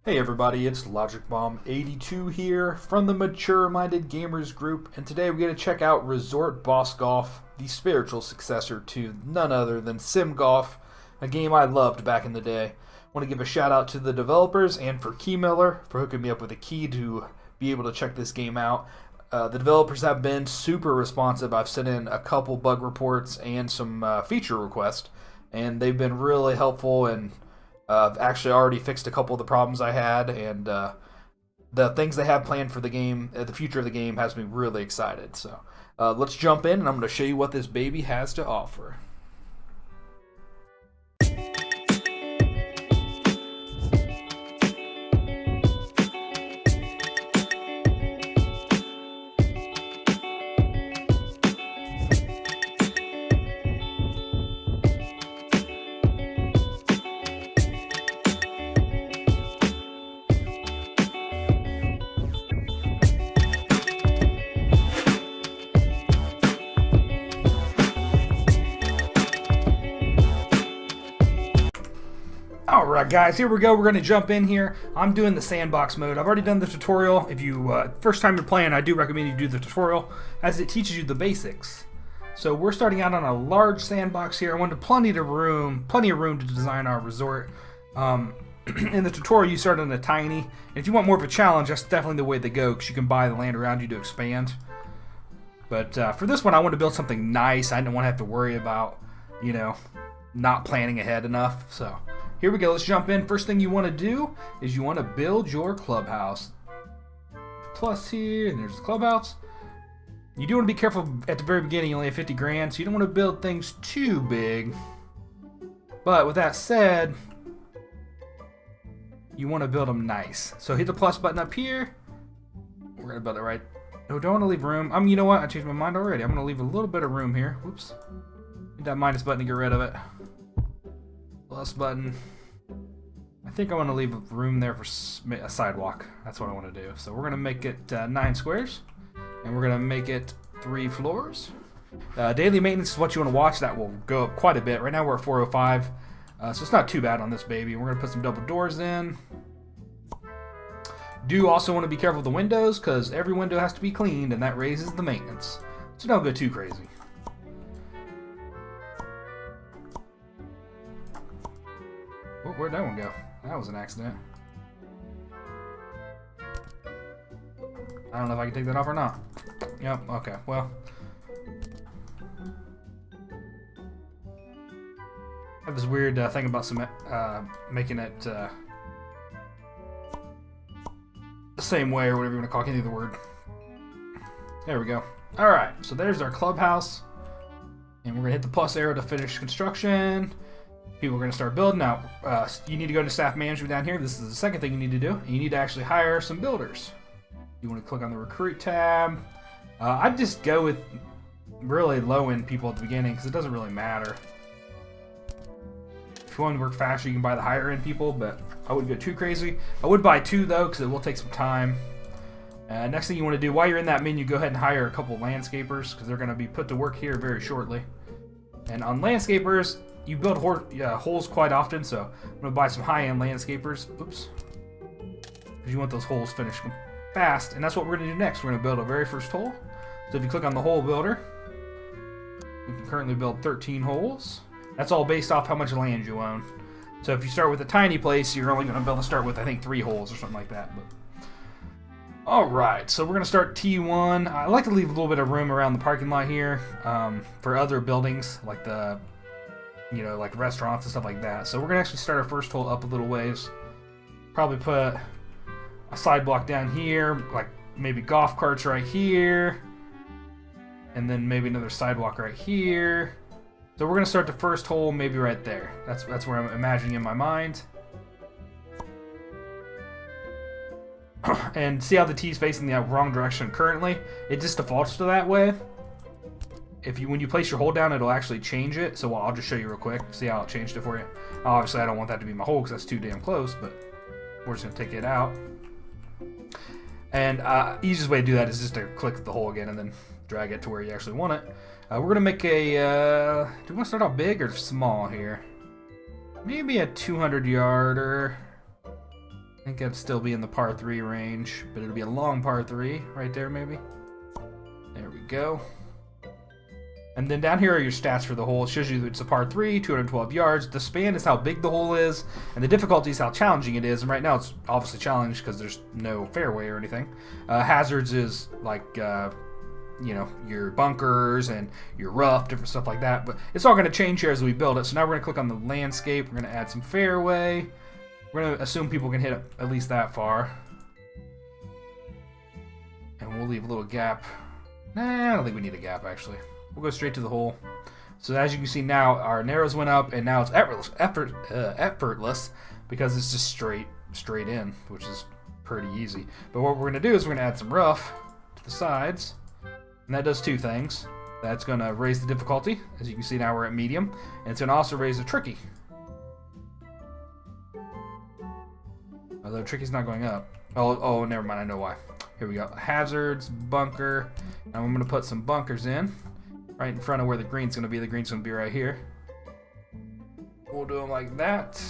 Hey everybody, it's LogicBomb82 here from the Mature Minded Gamers group, and today we're going to check out Resort Boss Golf, the spiritual successor to none other than Sim Golf, a game I loved back in the day. I want to give a shout out to the developers and for Keymiller for hooking me up with a key to be able to check this game out. The developers have been super responsive. I've sent in a couple bug reports and some feature requests, and they've been really helpful, and I've actually already fixed a couple of the problems I had, and the things they have planned for the game, the future of the game, has me really excited. So let's jump in, and I'm going to show you what this baby has to offer. Alright guys, here we go. We're going to jump in here. I'm doing the sandbox mode. I've already done the tutorial. If you first time you're playing, I do recommend you do the tutorial as it teaches you the basics. So we're starting out on a large sandbox here. I wanted plenty of room to design our resort. In the tutorial you start on a tiny, and if you want more of a challenge, that's definitely the way to go, because you can buy the land around you to expand. But for this one, I want to build something nice. I didn't want to have to worry about, not planning ahead enough. So here we go, let's jump in. First thing you want to do is you want to build your clubhouse. Plus here, and there's the clubhouse. You do want to be careful at the very beginning. You only have 50 grand, so you don't want to build things too big. But with that said, you want to build them nice. So hit the plus button up here. We're going to build it right. No, don't want to leave room. You know what? I changed my mind already. I'm going to leave a little bit of room here. Whoops. Hit that minus button to get rid of it. Plus button. I think I want to leave room there for a sidewalk. That's what I want to do. So we're going to make it 9 squares, and we're going to make it 3 floors. Daily maintenance is what you want to watch. That will go up quite a bit. Right now we're at 405, so it's not too bad on this baby. We're going to put some double doors in. Do also want to be careful with the windows, because every window has to be cleaned, and that raises the maintenance. So don't go too crazy. Where'd that one go? That was an accident. I don't know if I can take that off or not. Yep, okay, well. I have this weird thing about making it the same way, or whatever you want to call it. I can't think of the word. There we go. Alright, so there's our clubhouse. And we're going to hit the plus arrow to finish construction. People are going to start building. Now, you need to go to staff management down here. This is the second thing you need to do. You need to actually hire some builders. You want to click on the recruit tab. I'd just go with really low-end people at the beginning, because it doesn't really matter. If you want to work faster, you can buy the higher-end people, but I wouldn't go too crazy. I would buy 2, though, because it will take some time. Next thing you want to do, while you're in that menu, go ahead and hire a couple landscapers, because they're going to be put to work here very shortly. And on landscapers, you build holes quite often, so I'm going to buy some high-end landscapers. Oops. Because you want those holes finished fast, and that's what we're going to do next. We're going to build our very first hole. So if you click on the hole builder, we can currently build 13 holes. That's all based off how much land you own. So if you start with a tiny place, you're only going to be able to start with, I think, 3 holes or something like that. But alright, so we're going to start T1. I like to leave a little bit of room around the parking lot here for other buildings, like the like restaurants and stuff like that. So we're going to actually start our first hole up a little ways. Probably put a side block down here, like maybe golf carts right here. And then maybe another sidewalk right here. So we're going to start the first hole maybe right there. That's where I'm imagining in my mind. And see how the T's facing the wrong direction currently? It just defaults to that way. When you place your hole down, it'll actually change it. So I'll just show you real quick. See how it changed it for you. Obviously, I don't want that to be my hole because that's too damn close, but we're just going to take it out. And easiest way to do that is just to click the hole again and then drag it to where you actually want it. We're going to make a... do we want to start out big or small here? Maybe a 200 yarder. think it'd still be in the par 3 range, but it'll be a long par 3 right there maybe. There we go. And then down here are your stats for the hole. It shows you it's a par 3, 212 yards. The span is how big the hole is, and the difficulty is how challenging it is. And right now it's obviously challenged because there's no fairway or anything. Hazards is like, you know, your bunkers and your rough, different stuff like that. But it's all going to change here as we build it. So now we're going to click on the landscape. We're going to add some fairway. We're going to assume people can hit it at least that far. And we'll leave a little gap. Nah, I don't think we need a gap actually. We'll go straight to the hole. So as you can see now, our narrows went up, and now it's effortless because it's just straight in, which is pretty easy. But what we're going to do is we're going to add some rough to the sides, and that does two things. That's going to raise the difficulty. As you can see now we're at medium, and it's going to also raise the tricky. Although tricky's not going up. Oh, never mind, I know why. Here we go. Hazards, bunker. Now I'm going to put some bunkers in. Right in front of where the green's going to be. The green's going to be right here. We'll do them like that.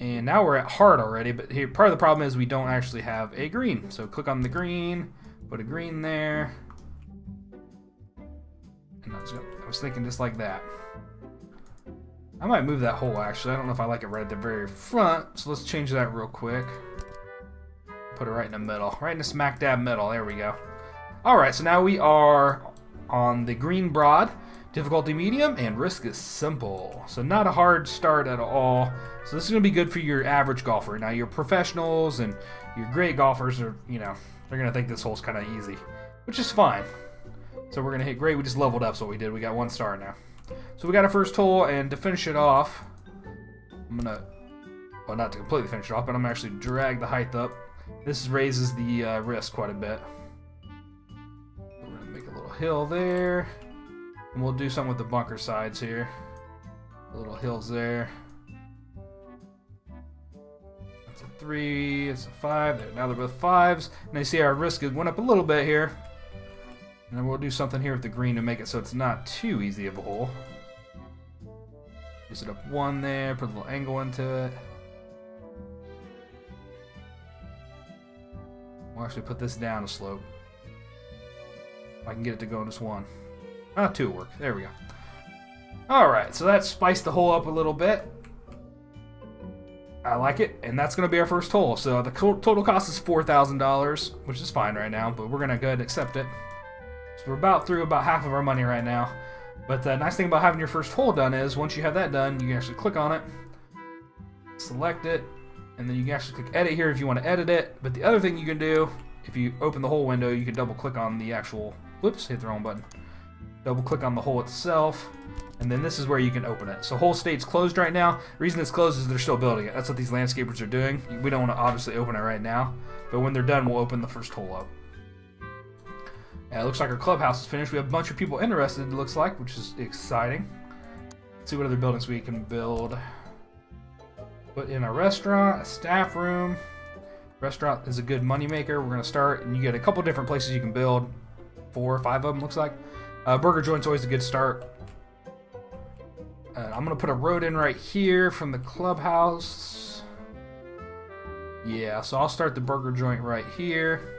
And now we're at hard already, but here part of the problem is we don't actually have a green. So click on the green, put a green there. And I was thinking just like that. I might move that hole actually. I don't know if I like it right at the very front, so let's change that real quick. Put it right in the middle, right in the smack dab middle. There we go. Alright, so now we are on the green broad, difficulty medium, and risk is simple. So not a hard start at all. So this is going to be good for your average golfer. Now your professionals and your great golfers are, you know, they're going to think this hole's kind of easy, which is fine. So we're going to hit great. We just leveled up, so what we did. We got 1 star now. So we got our first hole, and to finish it off, I'm going to, well, not to completely finish it off, but I'm going to actually drag the height up. This raises the risk quite a bit. Hill there, and we'll do something with the bunker sides here. Little hills there. That's a 3, it's a 5. There, now they're both 5s. And you see our risk went up a little bit here. And then we'll do something here with the green to make it so it's not too easy of a hole. Just it up 1 there, put a little angle into it. We'll actually put this down a slope. I can get it to go in just 1. 2 will work. There we go. Alright, so that spiced the hole up a little bit. I like it, and that's going to be our first hole. So the total cost is $4,000, which is fine right now, but we're going to go ahead and accept it. So we're about through about half of our money right now. But the nice thing about having your first hole done is, once you have that done, you can actually click on it, select it, and then you can actually click edit here if you want to edit it. But the other thing you can do, if you open the hole window, you can double click on the actual, whoops, hit the wrong button. Double click on the hole itself, and then this is where you can open it. So hole state's closed right now. The reason it's closed is they're still building it. That's what these landscapers are doing. We don't want to obviously open it right now, but when they're done, we'll open the first hole up. Yeah, it looks like our clubhouse is finished. We have a bunch of people interested, it looks like, which is exciting. Let's see what other buildings we can build. Put in a restaurant, a staff room. Restaurant is a good money maker. We're going to start, and you get a couple different places you can build. 4 or 5 of them, looks like. Burger joint's always a good start. I'm going to put a road in right here from the clubhouse. Yeah, so I'll start the burger joint right here.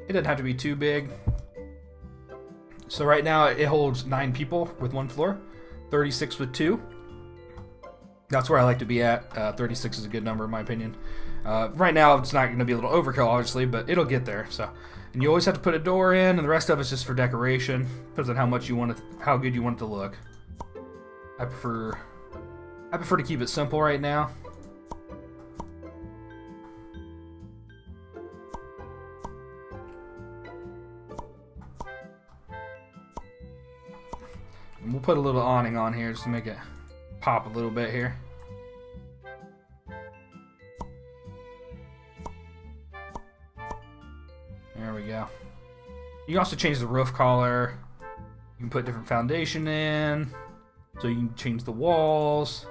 It doesn't have to be too big. So right now it holds 9 people with 1 floor, 36 with 2. That's where I like to be at. 36 is a good number in my opinion. Right now it's not going to be a little overkill, obviously, but it'll get there. So, and you always have to put a door in, and the rest of it's just for decoration. Depends on how much you want it, how good you want it to look. I prefer to keep it simple right now. And we'll put a little awning on here just to make it pop a little bit here. There we go. You can also change the roof color. You can put different foundation in. So you can change the walls.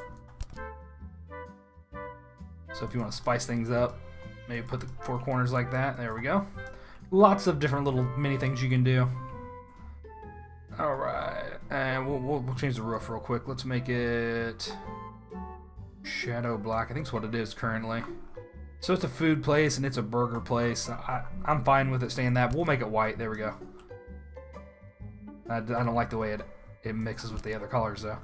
So if you want to spice things up, maybe put the 4 corners like that. There we go. Lots of different little mini things you can do. Alright, and we'll change the roof real quick. Let's make it shadow black. I think it's what it is currently. So it's a food place and it's a burger place. I'm fine with it staying that. We'll make it white. There we go. I don't like the way it mixes with the other colors though.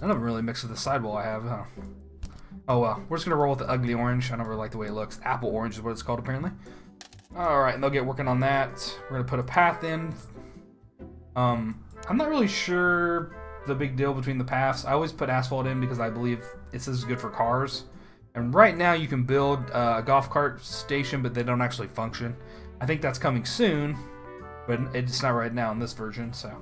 None of them really mix with the sidewall I have, huh? Oh well, we're just gonna roll with the ugly orange. I don't really like the way it looks. Apple orange is what it's called apparently. Alright, and they'll get working on that. We're gonna put a path in. I'm not really sure the big deal between the paths. I always put asphalt in because I believe this is good for cars. And right now you can build a golf cart station, but they don't actually function. I think that's coming soon, but it's not right now in this version, so.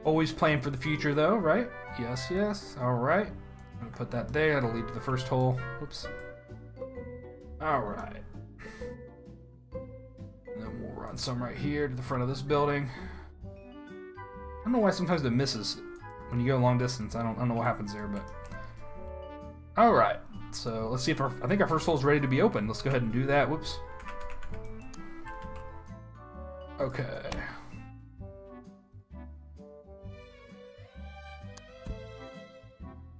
Always plan for the future though, right? Yes, yes. Alright. I'm gonna put that there. That'll lead to the first hole. Oops. Alright. And then we'll run some right here to the front of this building. I don't know why sometimes it misses when you go long distance. I don't know what happens there, but. Alright. So let's see if I think our first hole is ready to be open. Let's go ahead and do that. Whoops. Okay.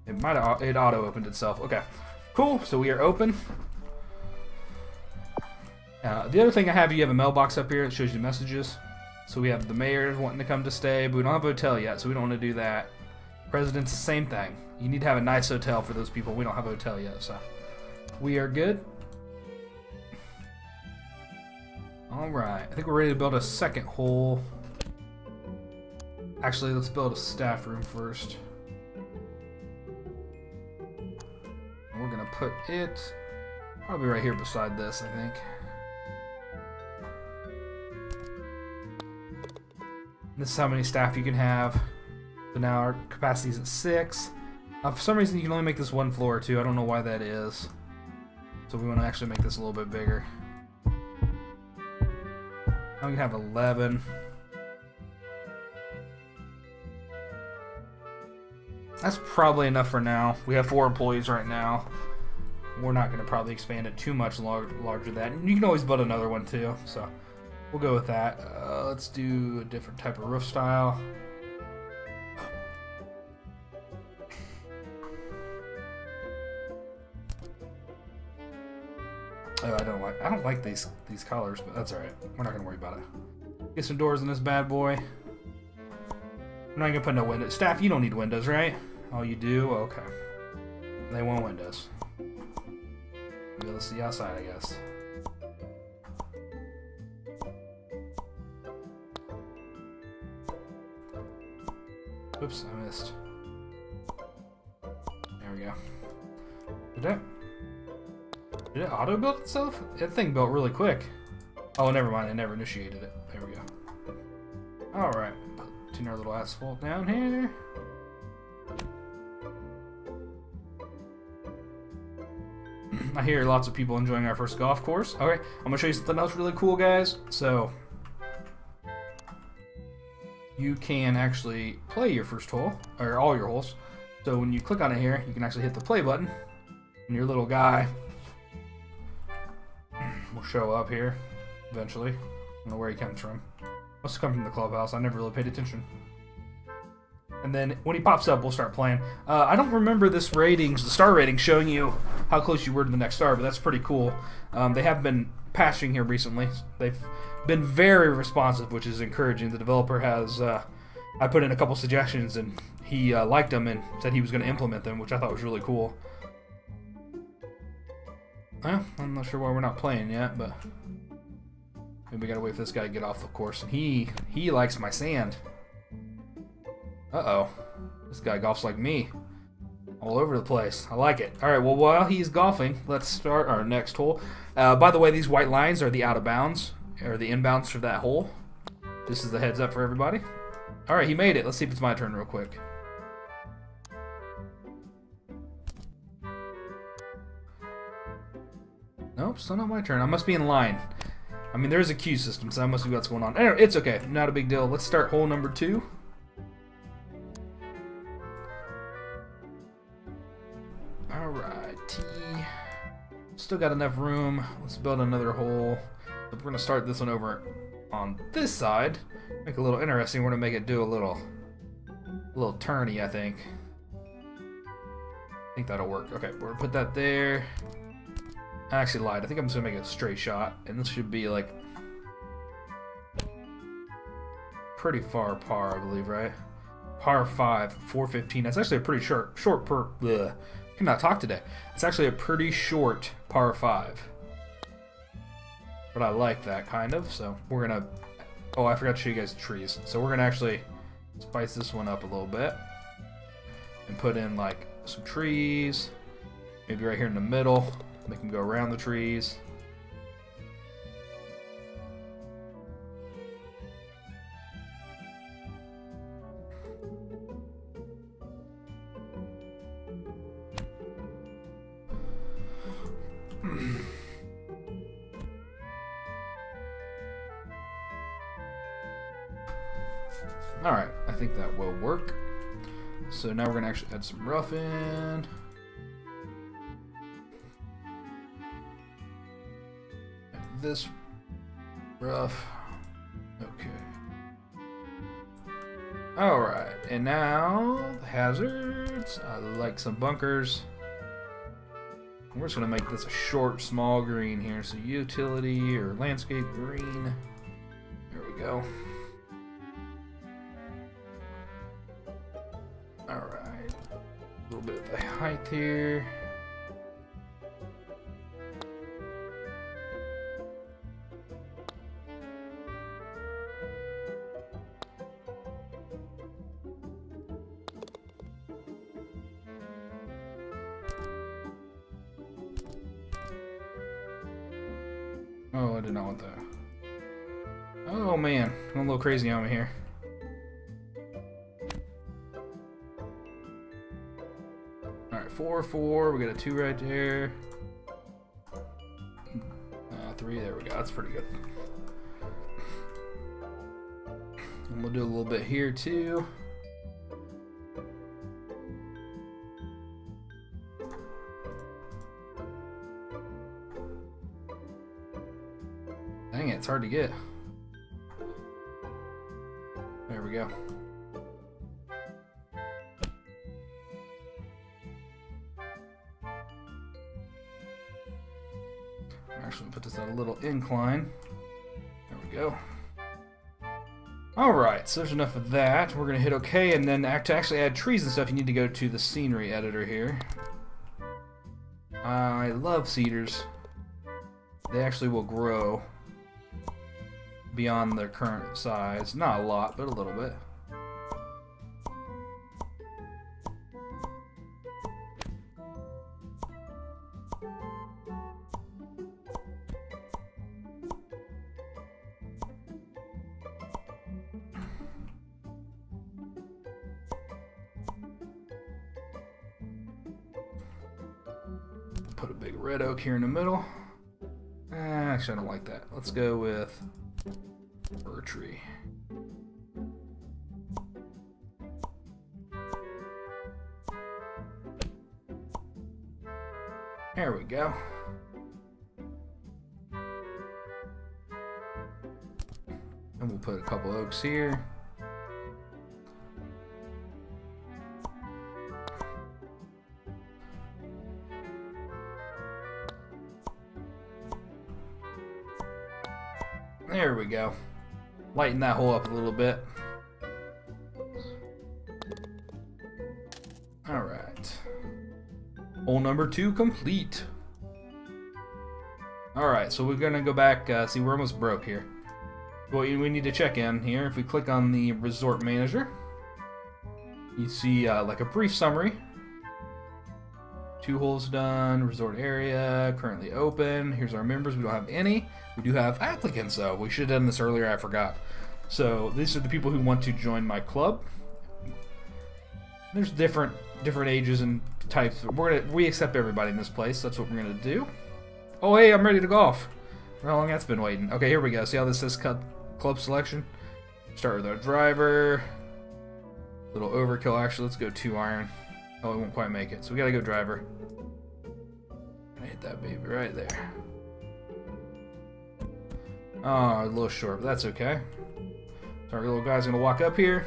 It auto opened itself. Okay, cool. So we are open. The other thing I have, you have a mailbox up here that shows you messages. So we have the mayor wanting to come to stay, but we don't have a hotel yet, so we don't want to do that. President's the same thing. You need to have a nice hotel for those people. We don't have a hotel yet, so we are good. All right, I think we're ready to build a second hole. Actually, let's build a staff room first. We're gonna put it probably right here beside this, I think. This is how many staff you can have. So now our capacity is at 6. For some reason you can only make this one floor too. I don't know why that is. So we want to actually make this a little bit bigger. Now we can have 11. That's probably enough for now. We have 4 employees right now. We're not going to probably expand it too much larger than that. And you can always build another one too. So we'll go with that. Let's do a different type of roof style. Oh, I don't like these colors, but that's all right. We're not going to worry about it. Get some doors in this bad boy. I'm not gonna put no windows. Staff, you don't need windows, right? Oh, you do? Okay. They want windows. Be able to see outside, I guess. Oops, I missed. There we go. Did it auto build itself? That thing built really quick. Oh, never mind. I never initiated it. There we go. All right. Putting our little asphalt down here. I hear lots of people enjoying our first golf course. Okay, I'm gonna show you something else really cool, guys. So you can actually play your first hole, or all your holes. So when you click on it here, you can actually hit the play button, and your little guy will show up here eventually. I don't know where he comes from. Must have come from the clubhouse. I never really paid attention. And then when he pops up, we'll start playing. I don't remember the star rating showing you how close you were to the next star, but that's pretty cool. They have been patching here recently. They've been very responsive, which is encouraging. The developer has, I put in a couple suggestions, and he liked them and said he was going to implement them, which I thought was really cool. I'm not sure why we're not playing yet, but maybe we gotta wait for this guy to get off the course. And he likes my sand. Uh-oh. This guy golfs like me. All over the place. I like it. Alright, well, while he's golfing, let's start our next hole. By the way, these white lines are the out of bounds, or the inbounds for that hole. This is the heads up for everybody. Alright, he made it. Let's see if it's my turn real quick. Nope, still not my turn. I must be in line. I mean, there is a queue system, so that must be what's going on. Anyway, it's okay. Not a big deal. Let's start hole number 2. Alright. Still got enough room. Let's build another hole. But we're gonna start this one over on this side. Make it a little interesting. We're gonna make it do a little turny, I think. I think that'll work. Okay, we're gonna put that there. I actually lied. I think I'm just gonna make it a straight shot, and this should be like pretty far par, I believe, right? Par 5, 415. That's actually a pretty short per. Ugh, cannot talk today. It's actually a pretty short par 5. But I like that kind of. So we're gonna. Oh, I forgot to show you guys the trees. So we're gonna actually spice this one up a little bit and put in like some trees, maybe right here in the middle. Make them go around the trees. Alright, I think that will work. So now we're going to actually add some rough in. And this rough. Okay. Alright, and now the hazards. I like some bunkers. We're just going to make this a short, small green here. So utility or landscape green. There we go. Alright. A little bit of the height here. Oh, I did not want that. Oh man, I'm a little crazy on me here. Alright, 4, 4, we got a 2 right there. 3, there we go, that's pretty good. And we'll do a little bit here too. Dang it, it's hard to get. There we go. Actually, put this at a little incline. There we go. Alright, so there's enough of that. We're going to hit OK, and then to actually add trees and stuff, you need to go to the scenery editor here. I love cedars. They actually will grow beyond their current size. Not a lot, but a little bit. Put a big red oak here in the middle. Actually, I don't like that. Let's go with fir tree. There we go. And we'll put a couple oaks here. There we go. Lighten that hole up a little bit. Alright. Hole number 2 complete. Alright, so we're gonna go back, see we're almost broke here. Well, we need to check in here. If we click on the resort manager, you see like a brief summary. 2 holes done, resort area, currently open. Here's our members, we don't have any. We do have applicants though. We should have done this earlier, I forgot. So these are the people who want to join my club. There's different ages and types. We accept everybody in this place. That's what we're gonna do. Oh hey, I'm ready to golf. How long that's been waiting? Okay, here we go. See how this says club selection? Start with our driver. Little overkill actually. Let's go 2 iron. Oh, we won't quite make it. So we gotta go driver. Hit that baby right there. Oh, a little short, but that's okay. So our little guy's gonna walk up here.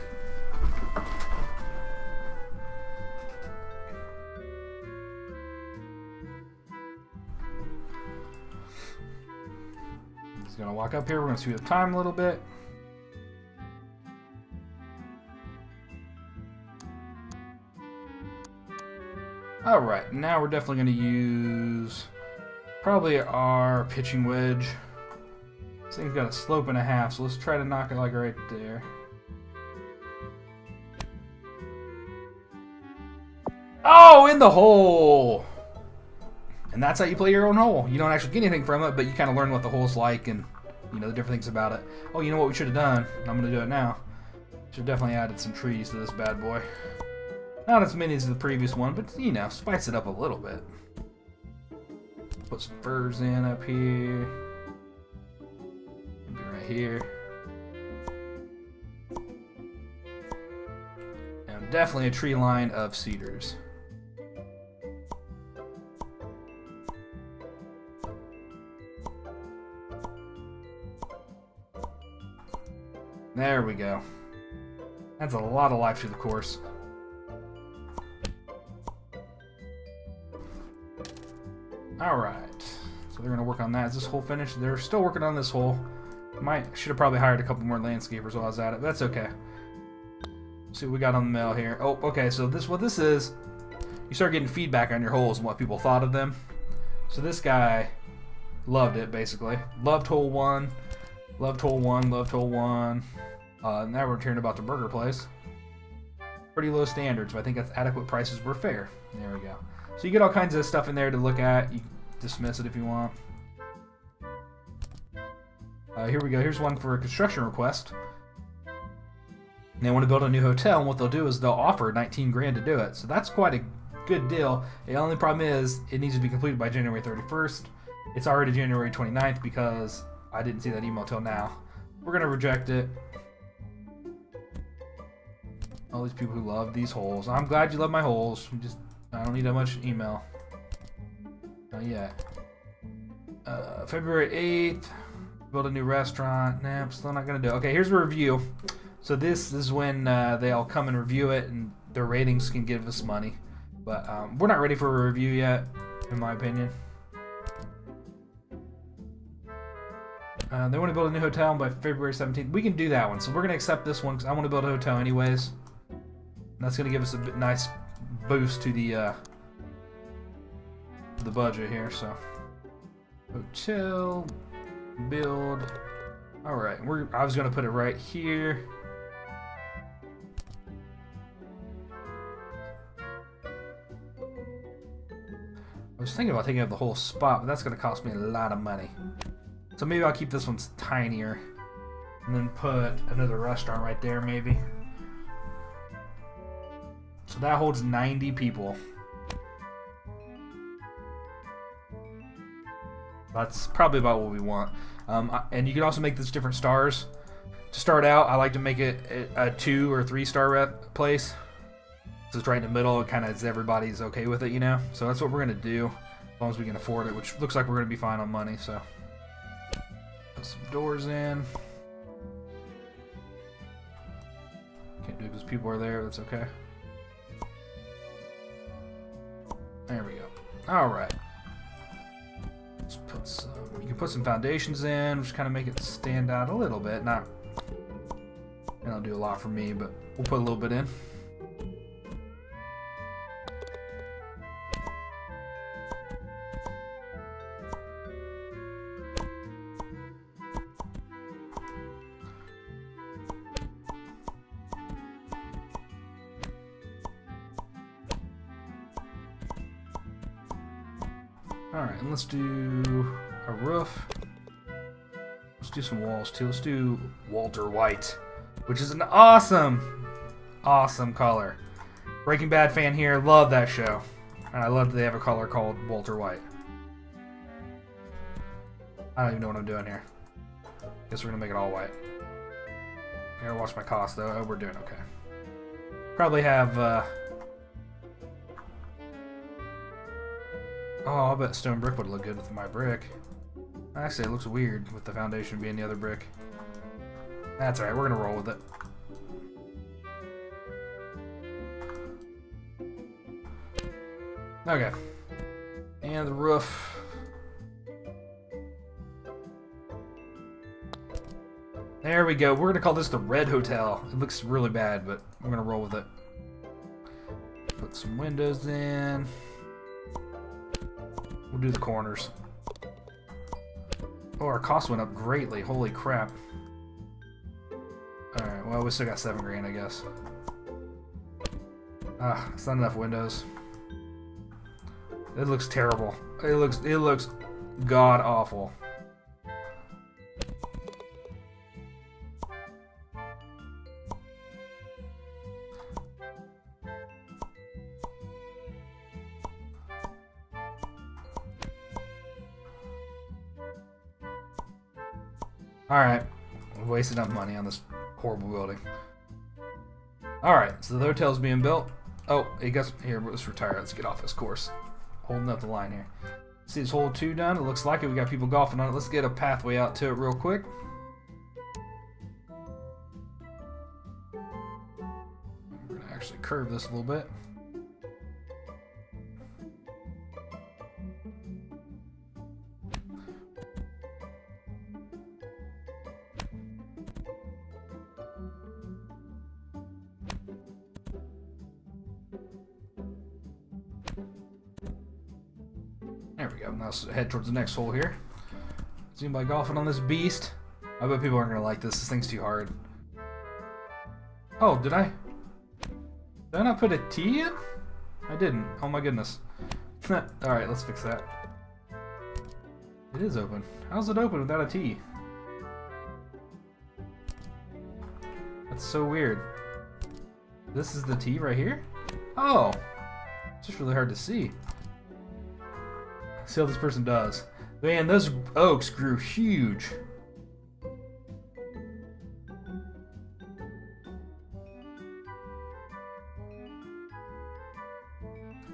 He's gonna walk up here. We're gonna speed up time a little bit. Alright, now we're definitely going to use probably our pitching wedge. This thing's got a slope and a half, so let's try to knock it like right there. Oh, in the hole! And that's how you play your own hole. You don't actually get anything from it, but you kind of learn what the hole's like and, you know, the different things about it. Oh, you know what we should have done? I'm going to do it now. Should have definitely added some trees to this bad boy. Not as many as the previous one, but, you know, spice it up a little bit. Put some firs in up here. Maybe right here. And definitely a tree line of cedars. There we go. That's a lot of life through the course. Alright, so they're going to work on that. Is this hole finished? They're still working on this hole. Should have probably hired a couple more landscapers while I was at it, but that's okay. Let's see what we got on the mail here. Oh, okay, so what this is, you start getting feedback on your holes and what people thought of them. So this guy loved it, basically. Loved hole 1, loved hole 1, loved hole 1. Now we're turning about the burger place. Pretty low standards, but I think that's adequate prices were fair. There we go. So you get all kinds of stuff in there to look at. You can dismiss it if you want. Here we go. Here's one for a construction request. They want to build a new hotel, and what they'll do is they'll offer 19 grand to do it. So that's quite a good deal. The only problem is it needs to be completed by January 31st. It's already January 29th because I didn't see that email till now. We're going to reject it. All these people who love these holes. I'm glad you love my holes. I don't need that much email. Not yet. February 8th. Build a new restaurant. Nah, I'm still not going to do it. Okay, here's a review. So this is when they all come and review it, and their ratings can give us money. But we're not ready for a review yet, in my opinion. They want to build a new hotel by February 17th. We can do that one. So we're going to accept this one because I want to build a hotel anyways. And that's going to give us a nice boost to the budget here. So hotel build. All right, I was going to put it right here. I was thinking about taking up the whole spot, but that's going to cost me a lot of money. So maybe I'll keep this one tinier and then put another restaurant right there maybe. So that holds 90 people. That's probably about what we want. And you can also make this different stars. To start out, I like to make it a 2 or 3 star place. So it's right in the middle. It kind of is everybody's okay with it, you know. So that's what we're gonna do, as long as we can afford it, which looks like we're gonna be fine on money. So put some doors in. Can't do it because people are there. That's okay. There we go. All right. Let's put some. You can put some foundations in, just kind of make it stand out a little bit. Not. They don't do a lot for me, but we'll put a little bit in. Alright, and let's do a roof. Let's do some walls too. Let's do Walter White, which is an awesome color. Breaking Bad fan here, love that show. And I love that they have a color called Walter White. I don't even know what I'm doing here. Guess we're gonna make it all white. I gotta watch my cost though. Oh, we're doing okay. Probably have oh, I bet stone brick would look good with my brick. Actually, it looks weird with the foundation being the other brick. That's alright, we're gonna roll with it. Okay. And the roof. There we go. We're gonna call this the Red Hotel. It looks really bad, but we're gonna roll with it. Put some windows in. We'll do the corners. Oh, our cost went up greatly. Holy crap. Alright, well, we still got 7 grand, I guess. Ah, it's not enough windows. It looks terrible. It looks god awful. Alright, we've wasted enough money on this horrible building. Alright, so the hotel's being built. Oh, I guess, here, let's retire. Let's get off this course. Holding up the line here. See this hole 2 done? It looks like it. We got people golfing on it. Let's get a pathway out to it real quick. We're going to actually curve this a little bit. There we go. Now let's head towards the next hole here. Is anybody golfing on this beast? I bet people aren't going to like this. This thing's too hard. Oh, did I not put a T in? I didn't. Oh my goodness. Alright, let's fix that. It is open. How's it open without a T? That's so weird. This is the T right here? Oh! It's just really hard to see. See how this person does. Man, those oaks grew huge.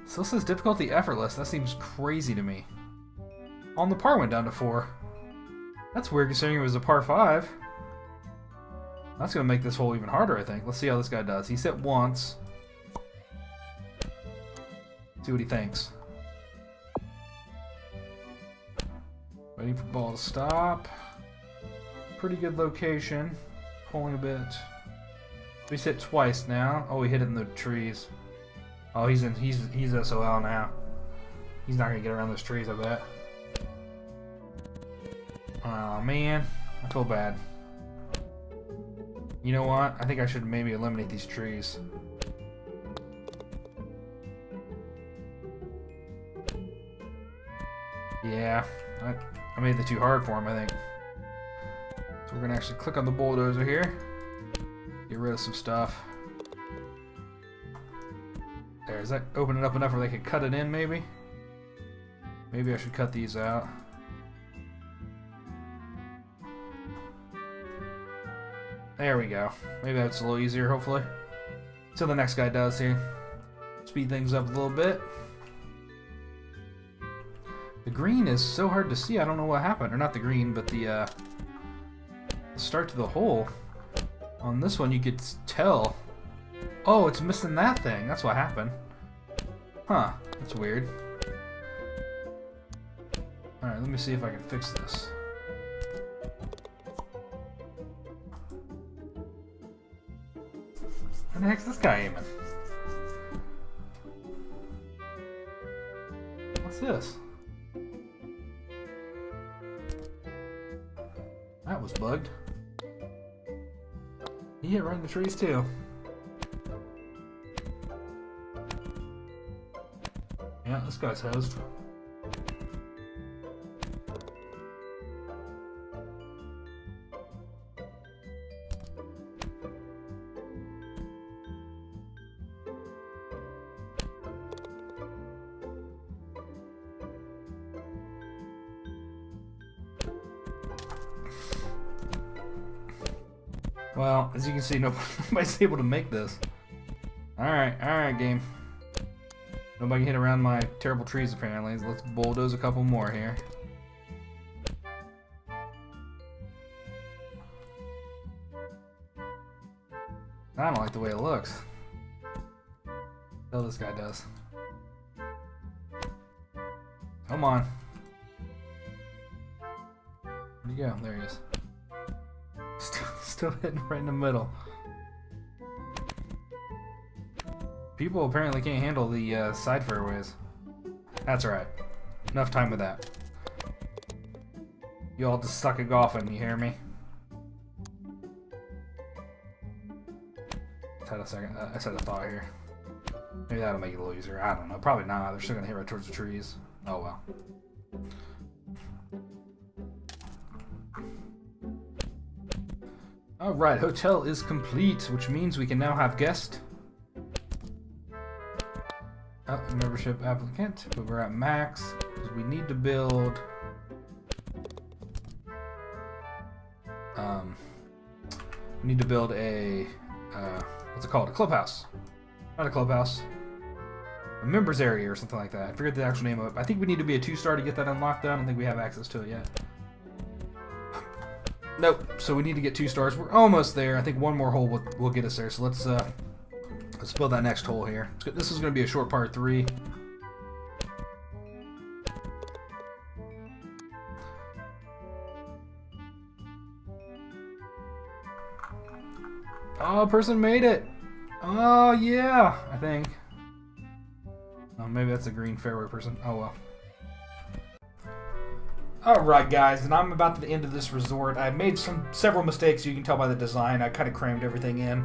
So this says difficulty effortless. That seems crazy to me. On the par went down to 4. That's weird considering it was a par 5. That's going to make this hole even harder, I think. Let's see how this guy does. He hit once. See what he thinks. Waiting for ball to stop. Pretty good location. Pulling a bit. He's hit twice now. Oh, he hit it in the trees. Oh, he's SOL now. He's not gonna get around those trees, I bet. Oh man, I feel bad. You know what? I think I should maybe eliminate these trees. Yeah, I made it too hard for him, I think. So we're gonna actually click on the bulldozer here. Get rid of some stuff. There, is that open it up enough where they could cut it in, maybe? Maybe I should cut these out. There we go. Maybe that's a little easier, hopefully. So the next guy does here. Speed things up a little bit. The green is so hard to see, I don't know what happened. Or not the green, but the start to the hole. On this one you could tell. Oh, it's missing that thing. That's what happened. Huh. That's weird. Alright, let me see if I can fix this. Where the heck's this guy aiming? What's this? That was bugged. He hit right in the trees too. Yeah, this guy's hosed. Well, as you can see, nobody's able to make this. Alright, game. Nobody can hit around my terrible trees, apparently. Let's bulldoze a couple more here. I don't like the way it looks. Hell, this guy does. Come on. Where'd he go? There he is. Still hitting right in the middle. People apparently can't handle the side fairways. That's alright. Enough time with that. You all just suck at golfing, you hear me? Just had a second. I just had a thought here. Maybe that'll make it a little easier. I don't know. Probably not. They're still gonna hit right towards the trees. Oh well. Alright, hotel is complete, which means we can now have guest. Membership applicant, but we're at max because we need to build. We need to build a what's it called? A clubhouse. Not a clubhouse. A members area or something like that. I forget the actual name of it. I think we need to be a 2-star to get that unlocked though. I don't think we have access to it yet. Nope. So we need to get 2 stars. We're almost there. I think one more hole will get us there. So let's build that next hole here. This is going to be a short par 3. Oh, person made it. Oh yeah, I think. Oh, maybe that's a green fairway person. Oh well. Alright guys, and I'm about to the end of this resort. I made several mistakes, you can tell by the design. I kind of crammed everything in.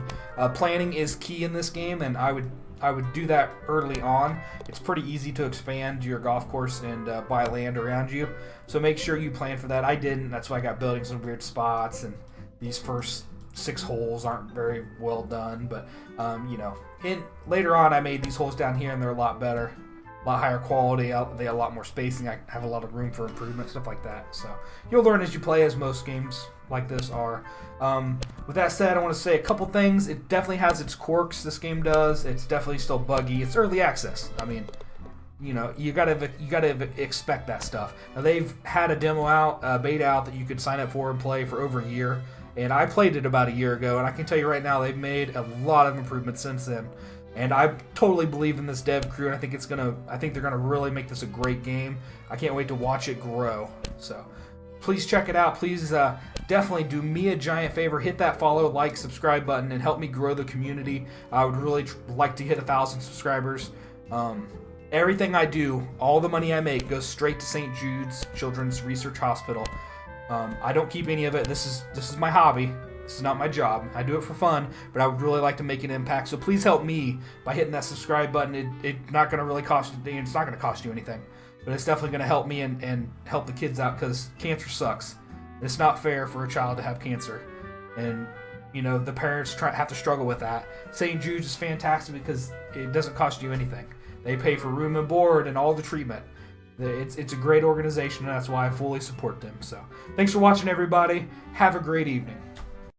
Planning is key in this game, and I would do that early on. It's pretty easy to expand your golf course and buy land around you. So make sure you plan for that. I didn't, that's why I got buildings in weird spots, and these first 6 holes aren't very well done. But, you know, later on I made these holes down here, and they're a lot better. A lot higher quality, they have a lot more spacing, I have a lot of room for improvement, stuff like that. So you'll learn as you play, as most games like this are. With that said, I want to say a couple things. It definitely has its quirks, this game does. It's definitely still buggy. It's early access. I mean, you know, you gotta expect that stuff. Now they've had a demo out, beta out that you could sign up for and play for over a year. And I played it about a year ago, and I can tell you right now, they've made a lot of improvements since then. And I totally believe in this dev crew, and I think they're gonna really make this a great game. I can't wait to watch it grow. So please check it out. Please definitely do me a giant favor. Hit that follow, like, subscribe button and help me grow the community. I would really like to hit 1,000 subscribers. Everything I do, all the money I make goes straight to St. Jude's Children's Research Hospital. I don't keep any of it. This is my hobby. This is not my job. I do it for fun, but I would really like to make an impact. So please help me by hitting that subscribe button. It's not going to really cost you. It's not going to cost you anything, but it's definitely going to help me and help the kids out, because cancer sucks. It's not fair for a child to have cancer, and you know the parents have to struggle with that. St. Jude's is fantastic because it doesn't cost you anything. They pay for room and board and all the treatment. It's a great organization, and that's why I fully support them. So thanks for watching, everybody. Have a great evening.